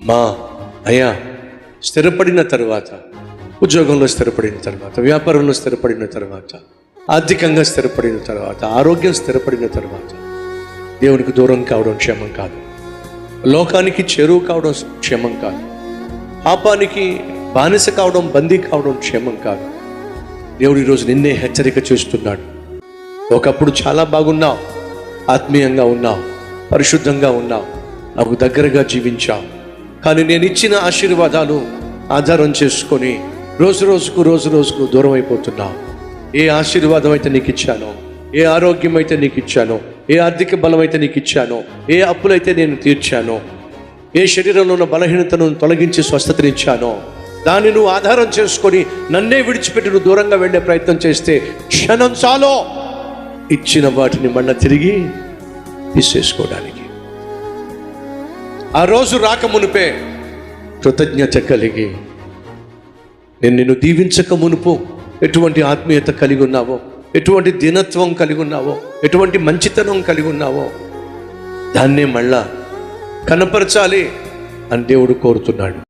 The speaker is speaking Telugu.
మా అయ్యా స్థిరపడిన తర్వాత, ఉద్యోగంలో స్థిరపడిన తర్వాత, వ్యాపారంలో స్థిరపడిన తర్వాత, ఆర్థికంగా స్థిరపడిన తర్వాత, ఆరోగ్యం స్థిరపడిన తర్వాత దేవునికి దూరం కావడం క్షేమం కాదు. లోకానికి చేరువు కావడం క్షేమం కాదు. పాపానికి బానిస కావడం, బందీ కావడం క్షేమం కాదు. దేవుడు ఈరోజు నిన్నే హెచ్చరిక చేస్తున్నాడు. ఒకప్పుడు చాలా బాగున్నావు, ఆత్మీయంగా ఉన్నావు, పరిశుద్ధంగా ఉన్నావు, నాకు దగ్గరగా జీవించావు. కానీ నేను ఇచ్చిన ఆశీర్వాదాలు ఆధారం చేసుకొని రోజు రోజుకు దూరం అయిపోతున్నావు. ఏ ఆశీర్వాదం అయితే నీకు ఇచ్చానో, ఏ ఆరోగ్యం అయితే నీకు ఇచ్చానో, ఏ ఆర్థిక బలం అయితే నీకు ఇచ్చానో, ఏ అప్పులైతే నేను తీర్చానో, ఏ శరీరంలో ఉన్న బలహీనతను తొలగించి స్వస్థతనిచ్చానో, దాన్ని నువ్వు ఆధారం చేసుకొని నన్నే విడిచిపెట్టి నువ్వు దూరంగా వెళ్ళే ప్రయత్నం చేస్తే క్షణం చాలో ఇచ్చిన వాటిని మళ్ళీ తిరిగి తీసేసుకోవడానికి. ఆ రోజు రాకమునిపే కృతజ్ఞత కలిగి, నేను నిన్ను దీవించక మునుపు ఎటువంటి ఆత్మీయత కలిగి ఉన్నావో, ఎటువంటి దీనత్వం కలిగి ఉన్నావో, ఎటువంటి మంచితనం కలిగి ఉన్నావో దాన్నే మళ్ళా కనపరచాలి అని దేవుడు కోరుతున్నాడు.